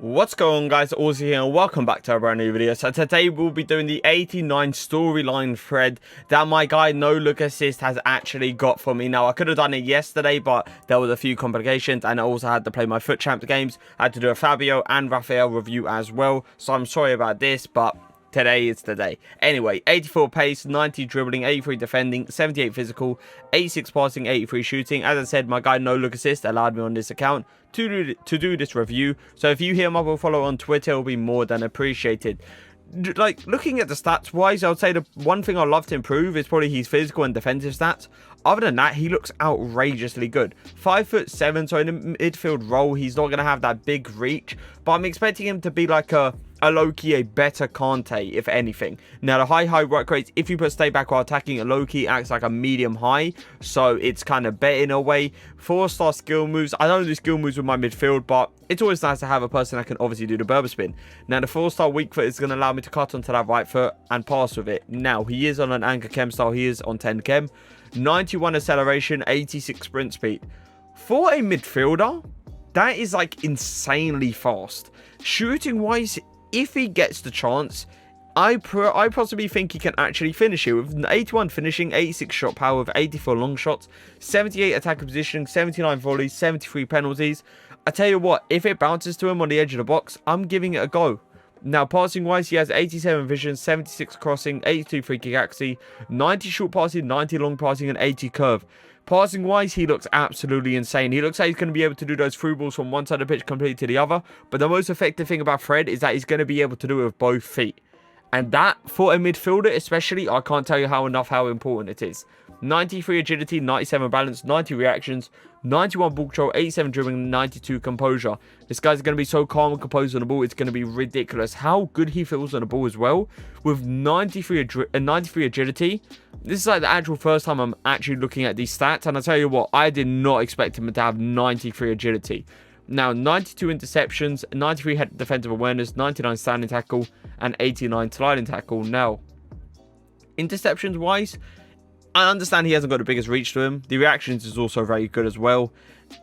What's going on, guys? Auzio here and welcome back to a brand new video. So today we'll be doing the 89 storyline thread that my guy No Look Assist has actually got for me. Now I could have done it yesterday, but there was a few complications and I also had to play my FUT Champ games. I had to do a Fabio and Rafael review as well, so I'm sorry about this, but today is the day. Anyway, 84 pace, 90 dribbling, 83 defending, 78 physical, 86 passing, 83 shooting. As I said, my guy No Look Assist allowed me on this account to do this review. So if you hear him up or follow on Twitter, it'll be more than appreciated. Like, looking at the stats wise, I would say the one thing I'd love to improve is probably his physical and defensive stats. Other than that, he looks outrageously good. 5'7", so in the midfield role, he's not going to have that big reach, but I'm expecting him to be like a LAKEY, a better Kante, if anything. Now, the high work rates, if you put stay back while attacking, a LAKEY acts like a medium high, so it's kind of better in a way. 4-star skill moves. I don't do skill moves with my midfield, but it's always nice to have a person that can obviously do the Berber spin. Now, the 4-star weak foot is going to allow me to cut onto that right foot and pass with it. Now, he is on an anchor chem style. He is on 10 chem. 91 acceleration, 86 sprint speed. For a midfielder, that is like insanely fast. Shooting wise, if he gets the chance, I possibly think he can actually finish it with 81 finishing, 86 shot power with 84 long shots, 78 attacking positioning, 79 volleys, 73 penalties. I tell you what, if it bounces to him on the edge of the box, I'm giving it a go. Now, passing wise, he has 87 vision, 76 crossing, 82 free kick accuracy, 90 short passing, 90 long passing, and 80 curve. Passing wise, he looks absolutely insane. He looks like he's going to be able to do those through balls from one side of the pitch completely to the other. But the most effective thing about Fred is that he's going to be able to do it with both feet. And that, for a midfielder especially, I can't tell you how important it is. 93 agility, 97 balance, 90 reactions, 91 ball control, 87 dribbling, 92 composure. This guy's going to be so calm and composed on the ball, it's going to be ridiculous. How good he feels on the ball as well. With 93 agility, this is like the actual first time I'm actually looking at these stats. And I tell you what, I did not expect him to have 93 agility. Now, 92 interceptions, 93 head defensive awareness, 99 standing tackle, and 89 sliding tackle. Now, interceptions wise, I understand he hasn't got the biggest reach to him. The reactions is also very good as well.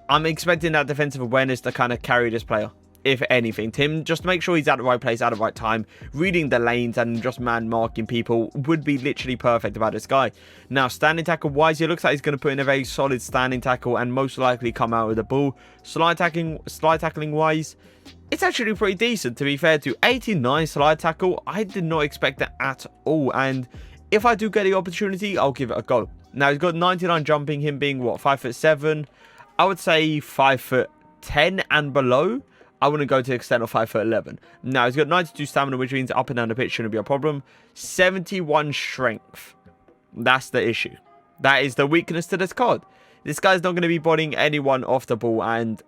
I'm expecting that defensive awareness to kind of carry this player, if anything. Tim, just to make sure he's at the right place at the right time, reading the lanes and just man marking people would be literally perfect about this guy. Now, standing tackle wise, it looks like he's going to put in a very solid standing tackle and most likely come out with the ball. Slide tackling wise, it's actually pretty decent, to be fair. To 89 slide tackle, I did not expect that at all, and if I do get the opportunity, I'll give it a go. Now, he's got 99 jumping, him being, what, 5'7". I would say 5'10" and below. I wouldn't go to the extent of 5'11". Now, he's got 92 stamina, which means up and down the pitch shouldn't be a problem. 71 strength. That's the issue. That is the weakness to this card. This guy's not going to be bodying anyone off the ball, and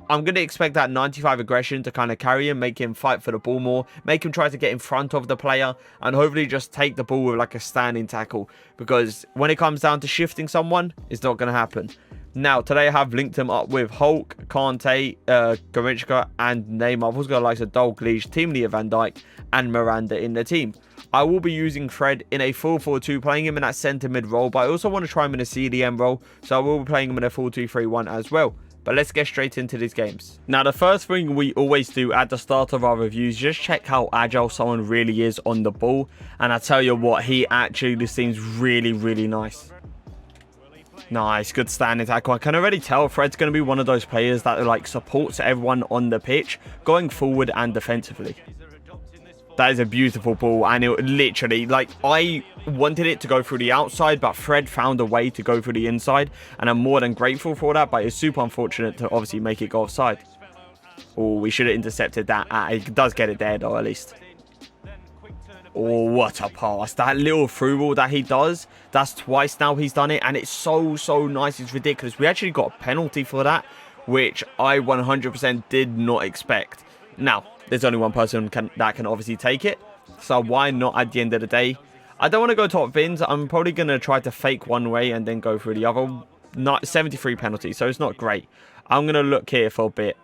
I'm going to expect that 95 aggression to kind of carry him, make him fight for the ball more, make him try to get in front of the player, and hopefully just take the ball with like a standing tackle. Because when it comes down to shifting someone, it's not going to happen. Now, today I have linked him up with Hulk, Kante, Goretzka, and Neymar. I've also got likes of Dalglish, Team Leah Van Dijk, and Miranda in the team. I will be using Fred in a 4-4-2, playing him in that centre mid role, but I also want to try him in a CDM role, so I will be playing him in a 4-2-3-1 as well. But let's get straight into these games. Now, the first thing we always do at the start of our reviews, just check how agile someone really is on the ball. And I tell you what, he actually seems really, really nice. Nice, good standing tackle. I can already tell Fred's going to be one of those players that like supports everyone on the pitch, going forward and defensively. That is a beautiful ball, and it literally, like, I wanted it to go through the outside, but Fred found a way to go through the inside, and I'm more than grateful for that, but it's super unfortunate to obviously make it go offside. Oh, we should have intercepted that. It does get it there, though, at least. Oh, what a pass. That little through ball that he does, that's twice now he's done it, and it's so nice. It's ridiculous. We actually got a penalty for that, which I 100% did not expect. Now, there's only one person that can obviously take it, so why not at the end of the day? I don't want to go top bins. I'm probably going to try to fake one way and then go through the other. Not 73 penalties, so it's not great. I'm going to look here for a bit.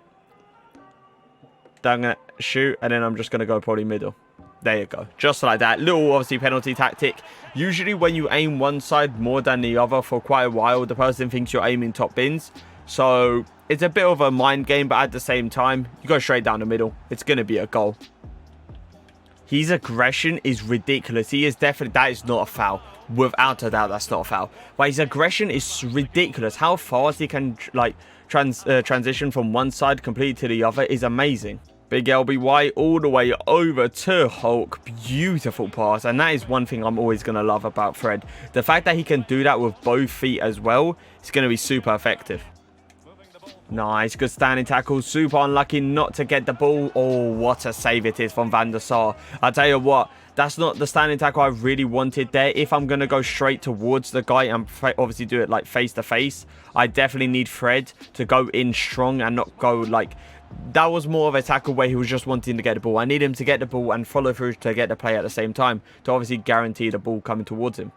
Then I'm going to shoot, and then I'm just going to go probably middle. There you go. Just like that. Little, obviously, penalty tactic. Usually when you aim one side more than the other for quite a while, the person thinks you're aiming top bins. So it's a bit of a mind game, but at the same time, you go straight down the middle. It's going to be a goal. His aggression is ridiculous. He is definitely... That is not a foul. Without a doubt, that's not a foul. But his aggression is ridiculous. How fast he can, like, transition from one side completely to the other is amazing. Big LBY all the way over to Hulk. Beautiful pass. And that is one thing I'm always going to love about Fred. The fact that he can do that with both feet as well is going to be super effective. Nice, good standing tackle. Super unlucky not to get the ball. Oh, what a save it is from Van der Sar. I tell you what, that's not the standing tackle I really wanted there. If I'm going to go straight towards the guy and obviously do it like face to face, I definitely need Fred to go in strong and not go like... That was more of a tackle where he was just wanting to get the ball. I need him to get the ball and follow through to get the play at the same time to obviously guarantee the ball coming towards him.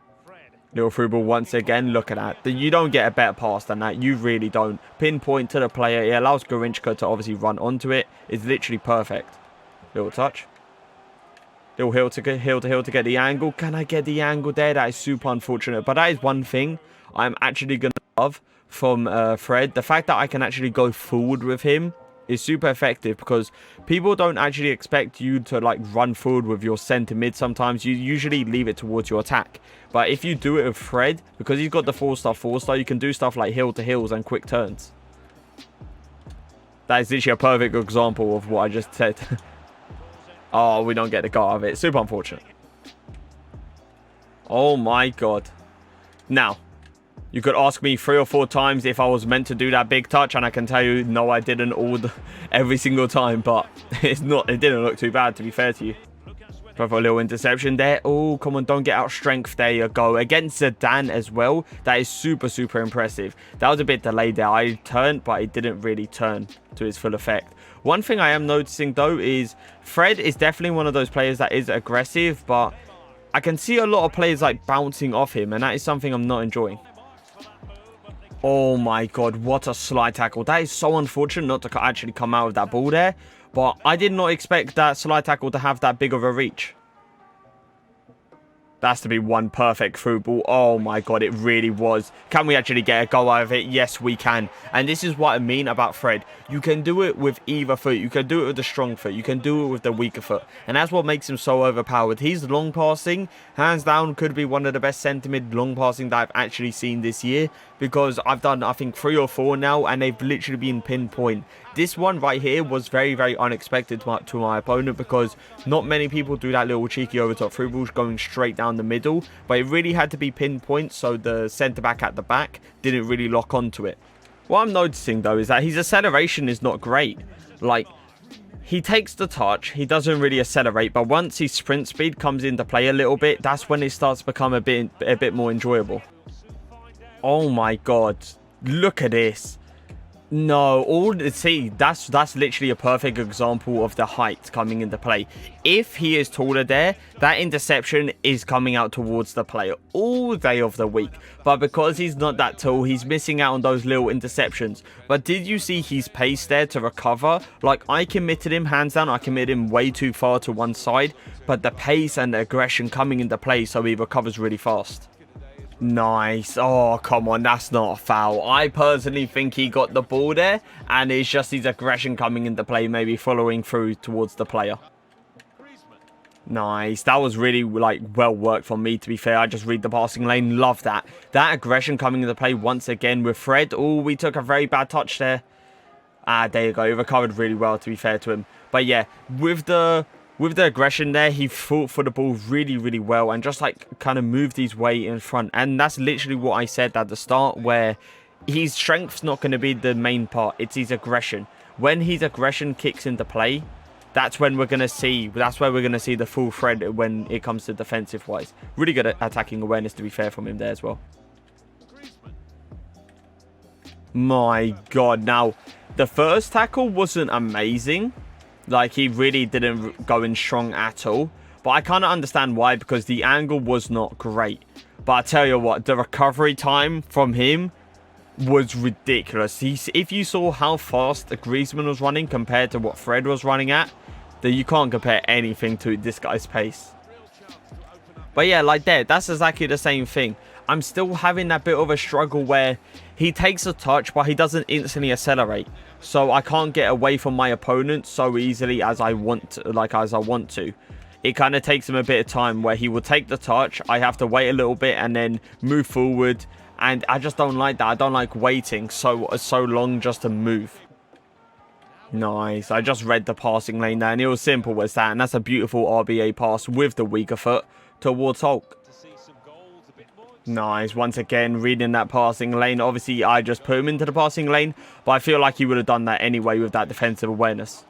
Little through ball once again. Look at that. You don't get a better pass than that. You really don't. Pinpoint to the player. It allows Gorinchka to obviously run onto it. It's literally perfect. Little touch. Little heel to get the angle. Can I get the angle there? That is super unfortunate. But that is one thing I'm actually going to love from Fred. The fact that I can actually go forward with him is super effective because people don't actually expect you to like run forward with your centre mid sometimes. You usually leave it towards your attack. But if you do it with Fred, because he's got the 4-star, you can do stuff like heel to heels and quick turns. That is literally a perfect example of what I just said. Oh, we don't get the goal out of it. Super unfortunate. Oh my god. Now, you could ask me 3 or 4 times if I was meant to do that big touch, and I can tell you, no, I didn't every single time, but it didn't look too bad, to be fair to you. Go for a little interception there. Oh, come on, don't get out strength. There you go. Against Zidane as well. That is super, super impressive. That was a bit delayed there. I turned, but it didn't really turn to its full effect. One thing I am noticing, though, is Fred is definitely one of those players that is aggressive, but I can see a lot of players, like, bouncing off him, and that is something I'm not enjoying. Oh, my God. What a slide tackle. That is so unfortunate not to actually come out of that ball there. But I did not expect that slide tackle to have that big of a reach. That's to be one perfect through ball. Oh my god, it really was. Can we actually get a goal out of it? Yes, we can. And this is what I mean about Fred. You can do it with either foot. You can do it with the strong foot. You can do it with the weaker foot. And that's what makes him so overpowered. His long passing, hands down, could be one of the best centre-mid long passing that I've actually seen this year. Because I've done, I think, 3 or 4 now, and they've literally been pinpoint. This one right here was very, very unexpected to my opponent, because not many people do that little cheeky over top through balls going straight down the middle. But it really had to be pinpoint, so the centre-back at the back didn't really lock onto it. What I'm noticing, though, is that his acceleration is not great. Like, he takes the touch, he doesn't really accelerate, but once his sprint speed comes into play a little bit, that's when it starts to become a bit more enjoyable. Oh my god, look at this. No, see, that's literally a perfect example of the height coming into play. If he is taller there, that interception is coming out towards the player all day of the week. But because he's not that tall, he's missing out on those little interceptions. But did you see his pace there to recover? Like, I committed him, hands down, I committed him way too far to one side. But the pace and the aggression coming into play, so he recovers really fast. Nice. Oh, come on. That's not a foul. I personally think he got the ball there, and it's just his aggression coming into play, maybe following through towards the player. Nice. That was really, like, well worked from me, to be fair. I just read the passing lane. Love that. That aggression coming into play once again with Fred. Oh, we took a very bad touch there. Ah, there you go. He recovered really well, to be fair to him. But yeah, with the aggression there, he fought for the ball really, really well and just like kind of moved his way in front. And that's literally what I said at the start, where his strength's not going to be the main part. It's his aggression. When his aggression kicks into play, that's when we're going to see, that's where we're going to see the full Fred when it comes to defensive wise. Really good at attacking awareness, to be fair, from him there as well. My god. Now, the first tackle wasn't amazing. Like, he really didn't go in strong at all. But I kind of understand why, because the angle was not great. But I tell you what, the recovery time from him was ridiculous. If you saw how fast Griezmann was running compared to what Fred was running at, then you can't compare anything to this guy's pace. But yeah, like that's exactly the same thing. I'm still having that bit of a struggle where he takes a touch, but he doesn't instantly accelerate. So I can't get away from my opponent so easily as I want to, It kind of takes him a bit of time where he will take the touch. I have to wait a little bit and then move forward. And I just don't like that. I don't like waiting so long just to move. Nice. I just read the passing lane there, and it was simple as that. And that's a beautiful RBA pass with the weaker foot towards Hulk. Nice. Once again, reading that passing lane. Obviously, I just put him into the passing lane, but I feel like he would have done that anyway with that defensive awareness.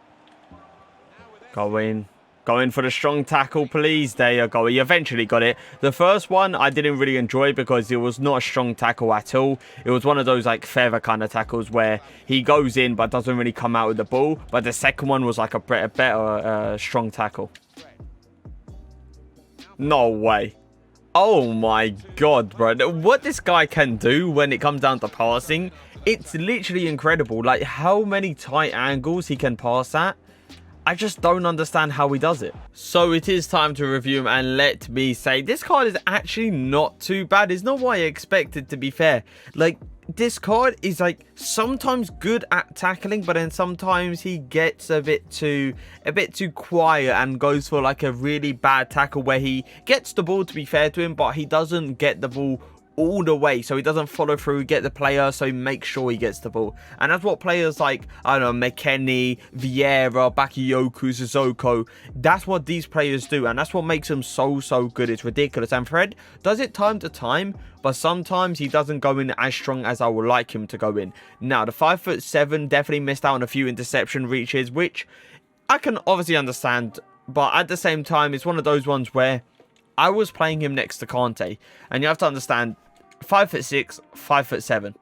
Go in. Go in for the strong tackle, please. There you go. He eventually got it. The first one I didn't really enjoy because it was not a strong tackle at all. It was one of those like feather kind of tackles where he goes in but doesn't really come out with the ball. But the second one was like a better strong tackle. No way. Oh my god, bro. What this guy can do when it comes down to passing, it's literally incredible. Like how many tight angles he can pass at. I just don't understand how he does it. So it is time to review him, and let me say, this card is actually not too bad. It's not what I expected, to be fair. Like, this card is like sometimes good at tackling, but then sometimes he gets a bit too quiet and goes for like a really bad tackle where he gets the ball, to be fair to him, but he doesn't get the ball all the way, so he doesn't follow through, get the player, so he makes sure he gets the ball. And that's what players like, I don't know, McKennie, Vieira, Bakayoko, Sissoko, that's what these players do, and that's what makes them so good. It's ridiculous. And Fred does it time to time, but sometimes he doesn't go in as strong as I would like him to go in. Now, the 5'7" definitely missed out on a few interception reaches, which I can obviously understand, but at the same time, it's one of those ones where I was playing him next to Kante, and you have to understand, 5'6", 5'7".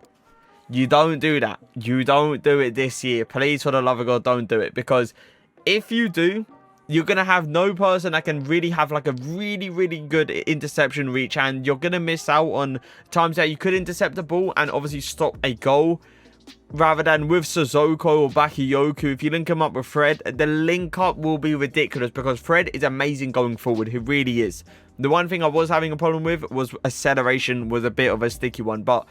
You don't do that. You don't do it this year. Please, for the love of God, don't do it. Because if you do, you're going to have no person that can really have like a really good interception reach. And you're going to miss out on times that you could intercept the ball and obviously stop a goal. Rather than with Sissoko or Bakayoko, if you link him up with Fred, the link up will be ridiculous because Fred is amazing going forward. He really is. The one thing I was having a problem with was acceleration was a bit of a sticky one. But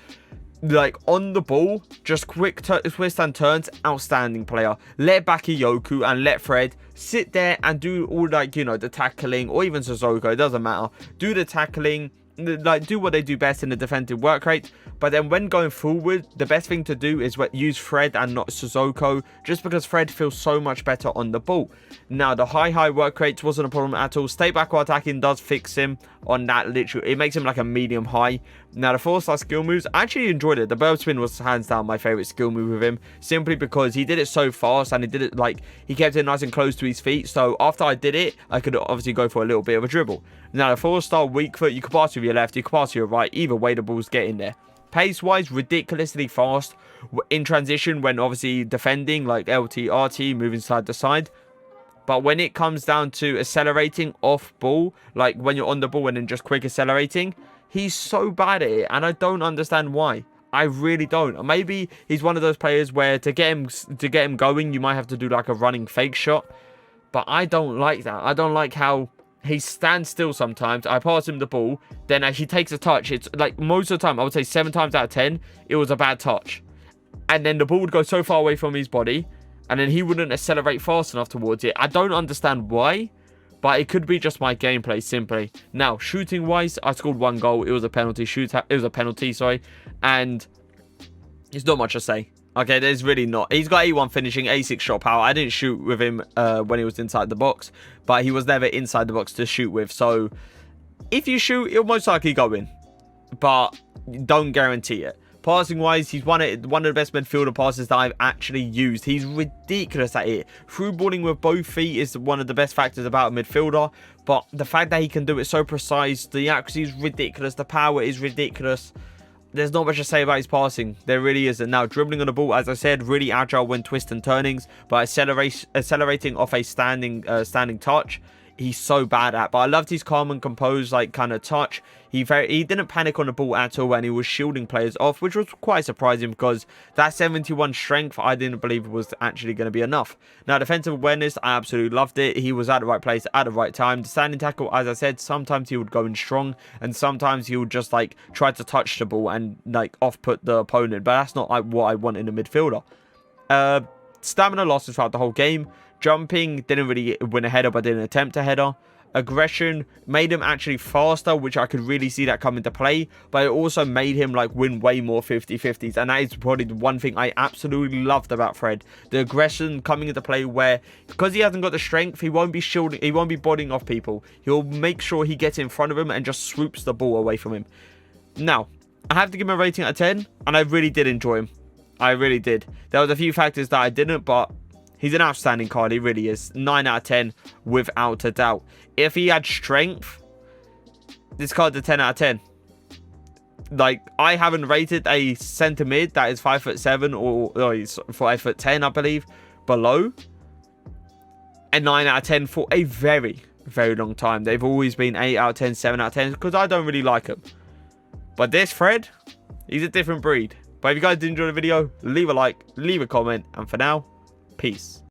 like on the ball, just quick twist and turns, outstanding player. Let Bakayoko and let Fred sit there and do all like, you know, the tackling, or even Sissoko, it doesn't matter. Do the tackling, like do what they do best in the defensive work rate. But then when going forward, the best thing to do is use Fred and not Sissoko, just because Fred feels so much better on the ball. Now, the high work rate wasn't a problem at all. Stay backward attacking does fix him on that, literally. It makes him like a medium high. Now, the 4-star skill moves, I actually enjoyed it. The burp spin was hands down my favorite skill move with him, simply because he did it so fast and he did it like, he kept it nice and close to his feet. So after I did it, I could obviously go for a little bit of a dribble. Now, the 4-star weak foot, you can pass with your left, you can pass with your right. Either way, the ball's getting there. Pace-wise, ridiculously fast in transition when obviously defending, like LT, RT, moving side to side. But when it comes down to accelerating off ball, like when you're on the ball and then just quick accelerating, he's so bad at it, and I don't understand why. I really don't. Maybe he's one of those players where to get him going, you might have to do like a running fake shot. But I don't like that. I don't like how he stands still sometimes. I pass him the ball, then as he takes a touch, it's like most of the time, I would say 7 times out of 10, it was a bad touch. And then the ball would go so far away from his body, and then he wouldn't accelerate fast enough towards it. I don't understand why, but it could be just my gameplay simply. Now, shooting wise, I scored 1 goal. It was a penalty sorry, and there's not much to say. Okay, there's really not. He's got A1 finishing, A6 shot power. I didn't shoot with him when he was inside the box, but he was never inside the box to shoot with. So if you shoot, he'll most likely go in, but don't guarantee it. Passing wise, he's one of the best midfielder passes that I've actually used. He's ridiculous at it. Through balling with both feet is one of the best factors about a midfielder, but the fact that he can do it so precise, the accuracy is ridiculous, the power is ridiculous. There's not much to say about his passing. There really isn't. Now, dribbling on the ball, as I said, really agile when twists and turnings, but accelerating off a standing touch he's so bad at. But I loved his calm and composed, like, kind of touch. He didn't panic on the ball at all, and he was shielding players off, which was quite surprising because that 71 strength I didn't believe was actually going to be enough. Now, defensive awareness, I absolutely loved it. He was at the right place at the right time. The standing tackle, as I said, sometimes he would go in strong, and sometimes he would just, like, try to touch the ball and, like, off-put the opponent. But that's not, like, what I want in a midfielder. Stamina losses throughout the whole game. Jumping, didn't really win a header, but didn't attempt a header. Aggression made him actually faster, which I could really see that come into play, but it also made him like win way more 50-50s, and that is probably the one thing I absolutely loved about Fred. The aggression coming into play, where because he hasn't got the strength, he won't be shielding, he won't be bodying off people. He'll make sure he gets in front of him and just swoops the ball away from him. Now, I have to give him a rating out of 10, and I really did enjoy him. I really did. There was a few factors that I didn't, but he's an outstanding card. He really is. 9 out of 10 without a doubt. If he had strength, this card's a 10 out of 10. Like, I haven't rated a centre mid that is 5'7" or he's 5'10", I believe, below a 9 out of 10 for a very, very long time. They've always been 8 out of 10, 7 out of 10 because I don't really like him. But this Fred, he's a different breed. But if you guys did enjoy the video, leave a like, leave a comment, and for now, peace.